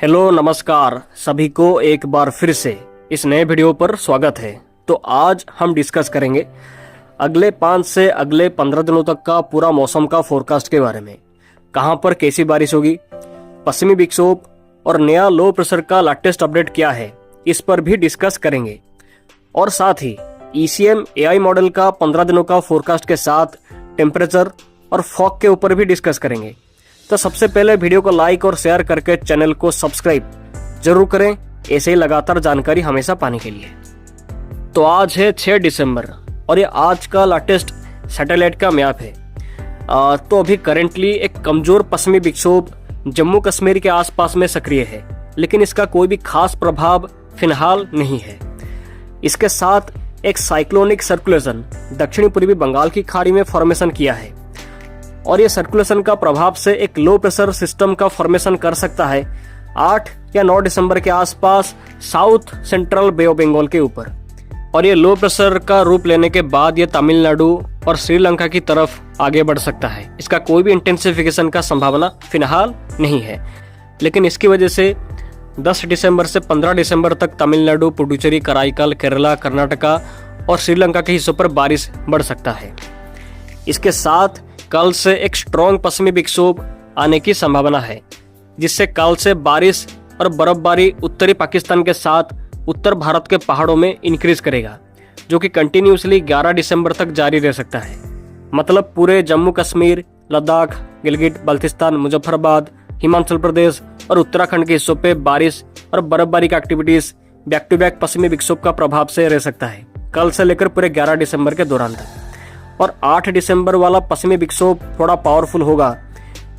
Hello नमस्कार सभी को एक बार फिर से इस नए वीडियो पर स्वागत है। तो आज हम डिस्कस करेंगे अगले 5 से अगले 15 दिनों तक का पूरा मौसम का फोरकास्ट के बारे में। कहां पर कैसी बारिश होगी, पश्चिमी विक्षोभ और नया लो प्रेशर का लेटेस्ट अपडेट क्या है, इस पर भी डिस्कस करेंगे। और साथ ही ECM AI मॉडल का 15 दिनों का फोरकास्ट के साथ टेम्परेचर और फॉग के ऊपर भी डिस्कस करेंगे। तो सबसे पहले वीडियो को लाइक और शेयर करके चैनल को सब्सक्राइब जरूर करें, ऐसे ही लगातार जानकारी हमेशा पाने के लिए। तो आज है 6 दिसंबर और ये आज का लेटेस्ट सैटेलाइट का मैप है। तो अभी करेंटली एक कमजोर पश्चिमी विक्षोभ जम्मू कश्मीर के आसपास में सक्रिय है, लेकिन इसका कोई भी खास प्रभाव फिलहाल नहीं है। इसके साथ एक साइक्लोनिक सर्कुलेशन दक्षिणी पूर्वी बंगाल की खाड़ी में फॉर्मेशन किया है और ये सर्कुलेशन का प्रभाव से एक लो प्रेशर सिस्टम का फॉर्मेशन कर सकता है 8 या 9 दिसंबर के आसपास south central Bay of Bengal के ऊपर। और ये लो प्रेशर का रूप लेने के बाद ये तमिलनाडु और श्रीलंका की तरफ आगे बढ़ सकता है। इसका कोई भी इंटेंसिफिकेशन का संभावना फिलहाल नहीं है, लेकिन इसकी वजह से 10 दिसंबर से 15 दिसंबर तक तमिलनाडु, पुडुचेरी, कराईकल, केरला, कर्नाटका और श्रीलंका के हिस्सों पर बारिश बढ़ सकता है। इसके साथ कल से एक स्ट्रॉन्ग पश्चिमी विक्षोभ आने की संभावना है, जिससे कल से बारिश और बर्फबारी उत्तरी पाकिस्तान के साथ उत्तर भारत के पहाड़ों में इंक्रीज करेगा, जो कि कंटिन्यूसली 11 दिसंबर तक जारी रह सकता है। मतलब पूरे जम्मू कश्मीर, लद्दाख, गिलगिट बाल्टिस्तान, मुजफ्फराबाद, हिमाचल प्रदेश और उत्तराखंड के हिस्सों पे बारिश और बर्फबारी की एक्टिविटीज बैक टू बैक पश्चिमी विक्षोभ का प्रभाव से रह सकता है, कल से लेकर पूरे 11 दिसंबर के दौरान तक। और 8 दिसंबर वाला पश्चिमी विक्षोभ थोड़ा पावरफुल होगा,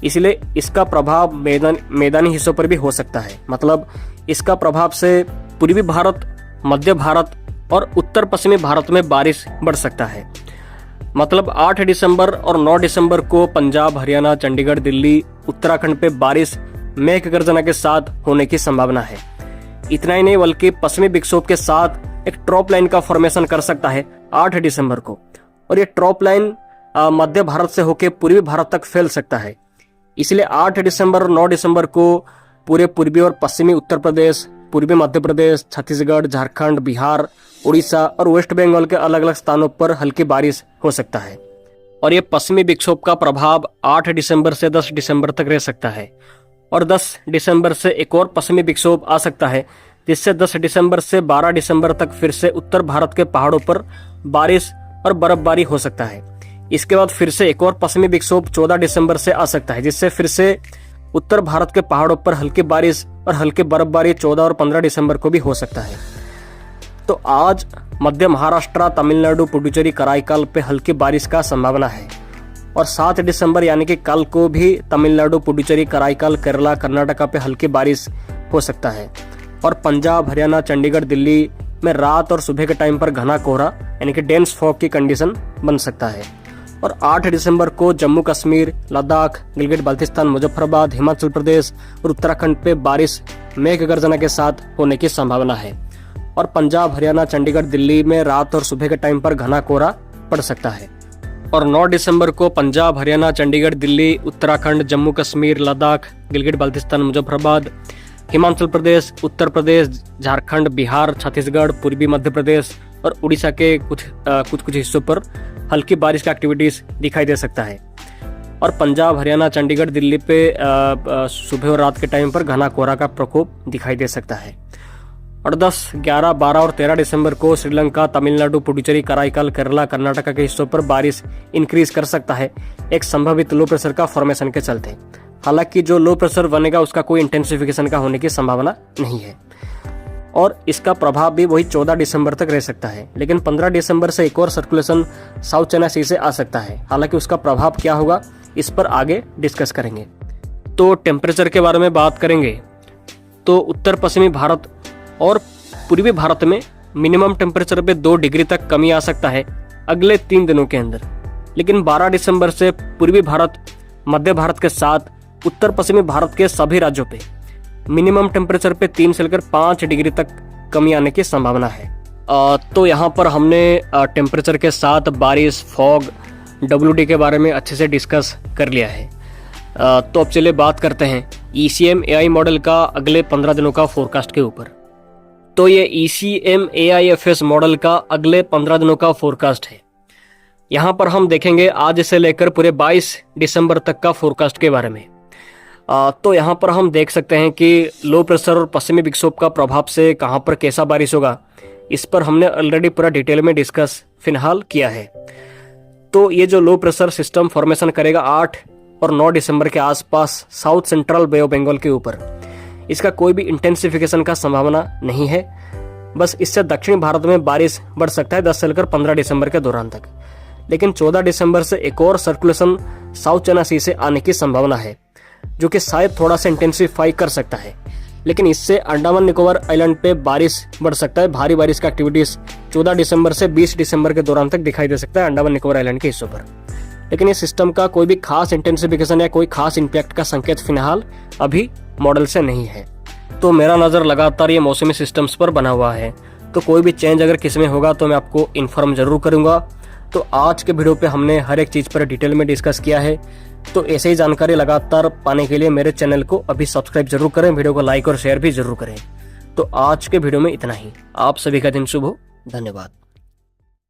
इसलिए इसका प्रभाव मैदानी हिस्सों पर भी हो सकता है। मतलब इसका प्रभाव से पूर्वी भारत, मध्य भारत और उत्तर पश्चिमी भारत में बारिश बढ़ सकता है। मतलब 8 दिसंबर और 9 दिसंबर को पंजाब, हरियाणा, चंडीगढ़, दिल्ली, उत्तराखंड पे बारिश मेघ गर्जना के साथ होने की संभावना है। इतना ही नहीं, बल्कि पश्चिमी विक्षोभ के साथ एक ट्रॉप लाइन का फॉर्मेशन कर सकता है 8 दिसंबर को, और ये ट्रॉप लाइन मध्य भारत से होकर पूर्वी भारत तक फैल सकता है। इसलिए 8 दिसंबर और 9 दिसंबर को पूरे पूर्वी और पश्चिमी उत्तर प्रदेश, पूर्वी मध्य प्रदेश, छत्तीसगढ़, झारखंड, बिहार, उड़ीसा और वेस्ट बंगाल के अलग अलग स्थानों पर हल्की बारिश हो सकता है। और ये पश्चिमी विक्षोभ का प्रभाव 8 दिसंबर से 10 दिसंबर तक रह सकता है। और 10 दिसंबर से एक और पश्चिमी विक्षोभ आ सकता है, जिससे 10 दिसंबर से 12 दिसंबर तक फिर से उत्तर भारत के पहाड़ों पर बारिश और बर्फबारी हो सकता है। इसके बाद फिर से एक और पश्चिमी विक्षोभ 14 दिसंबर से आ सकता है, जिससे फिर से उत्तर भारत के पहाड़ों पर हल्की बारिश और हल्की बर्फबारी 14 और 15 दिसंबर को भी हो सकता है। तो आज मध्य महाराष्ट्र, तमिलनाडु, पुडुचेरी, कराईकल पे हल्की बारिश का संभावना है। और 7 दिसंबर यानी कि कल को भी तमिलनाडु, पुडुचेरी, कराईकल, केरला, कर्नाटका पे हल्की बारिश हो सकता है। और पंजाब, हरियाणा, चंडीगढ़, दिल्ली में रात और सुबह के टाइम पर घना कोहरा यानी कि डेंस फॉग की कंडीशन बन सकता है। और 8 दिसंबर को जम्मू कश्मीर, लद्दाख, गिलगिट बाल्टिस्तान, मुजफ्फराबाद, हिमाचल प्रदेश और उत्तराखंड पे बारिश मेघ गर्जना के साथ होने की संभावना है। और पंजाब, हरियाणा, चंडीगढ़, दिल्ली में रात और सुबह के टाइम पर घना कोहरा पड़ सकता है। और 9 दिसंबर को पंजाब, हरियाणा, चंडीगढ़, दिल्ली, उत्तराखंड, जम्मू कश्मीर, लद्दाख, गिलगिट बाल्टिस्तान, मुजफ्फराबाद, हिमाचल प्रदेश, उत्तर प्रदेश, झारखंड, बिहार, छत्तीसगढ़, पूर्वी मध्य प्रदेश और उड़ीसा के कुछ हिस्सों पर हल्की बारिश की एक्टिविटीज दिखाई दे सकता है। और पंजाब, हरियाणा, चंडीगढ़, दिल्ली पे सुबह और रात के टाइम पर घना कोहरा का प्रकोप दिखाई दे सकता है। और 10, 11, 12 और 13 दिसंबर को श्रीलंका, तमिलनाडु, पुडुचेरी, कराईकल, केरला, कर्नाटका के हिस्सों पर बारिश इंक्रीज कर सकता है एक संभावित लो प्रेशर का फॉर्मेशन के चलते। हालांकि जो लो प्रेशर बनेगा उसका कोई इंटेंसिफिकेशन का होने की संभावना नहीं है और इसका प्रभाव भी वही 14 दिसंबर तक रह सकता है। लेकिन 15 दिसंबर से एक और सर्कुलेशन साउथ चाइना सी से आ सकता है। हालांकि उसका प्रभाव क्या होगा इस पर आगे डिस्कस करेंगे। तो टेम्परेचर के बारे में बात करेंगे तो उत्तर पश्चिमी भारत और पूर्वी भारत में मिनिमम टेम्परेचर पे 2 डिग्री तक कमी आ सकता है अगले 3 दिनों के अंदर। लेकिन 12 दिसंबर से पूर्वी भारत, मध्य भारत के साथ उत्तर पश्चिमी भारत के सभी राज्यों पे मिनिमम टेम्परेचर पे 3 से लेकर 5 डिग्री तक कमी आने की संभावना है। तो यहाँ पर हमने टेम्परेचर के साथ बारिश, फॉग, WD के बारे में अच्छे से डिस्कस कर लिया है। तो अब चलिए बात करते हैं ECM AI मॉडल का अगले 15 दिनों का फोरकास्ट के ऊपर। तो ये ECM AIFS मॉडल का अगले 15 दिनों का फोरकास्ट है। यहाँ पर हम देखेंगे आज से लेकर पूरे 22 दिसंबर तक का फोरकास्ट के बारे में। तो यहाँ पर हम देख सकते हैं कि लो प्रेशर और पश्चिमी विक्षोभ का प्रभाव से कहाँ पर कैसा बारिश होगा, इस पर हमने ऑलरेडी पूरा डिटेल में डिस्कस फिलहाल किया है। तो ये जो लो प्रेशर सिस्टम फॉर्मेशन करेगा 8 और 9 दिसंबर के आसपास south central Bay of Bengal के ऊपर, इसका कोई भी इंटेंसिफिकेशन का संभावना नहीं है। बस इससे दक्षिणी भारत में बारिश बढ़ सकता है 10 से लेकर 15 दिसंबर के दौरान तक। लेकिन 14 दिसंबर से एक और सर्कुलेशन साउथ चाइना सी से आने की संभावना है, जो कि शायद थोड़ा सा इंटेंसिफाई कर सकता है। लेकिन इससे अंडमान निकोबार आइलैंड पे बारिश बढ़ सकता है। भारी बारिश का एक्टिविटीज 14 दिसंबर से 20 दिसंबर के दौरान तक दिखाई दे सकता है अंडमान निकोबार आइलैंड के हिस्सों पर। लेकिन इस सिस्टम का कोई भी खास इंटेंसिफिकेशन या कोई खास इंपैक्ट का संकेत फिलहाल अभी मॉडल से नहीं है। तो मेरा नज़र लगातार ये मौसमी सिस्टम्स पर बना हुआ है। तो कोई भी चेंज अगर किसी में होगा तो मैं आपको इन्फॉर्म जरूर करूंगा। तो आज के वीडियो पे हमने हर एक चीज़ पर डिटेल में डिस्कस किया है। तो ऐसे ही जानकारी लगातार पाने के लिए मेरे चैनल को अभी सब्सक्राइब जरूर करें, वीडियो को लाइक और शेयर भी जरूर करें। तो आज के वीडियो में इतना ही। आप सभी का दिन शुभ हो। धन्यवाद।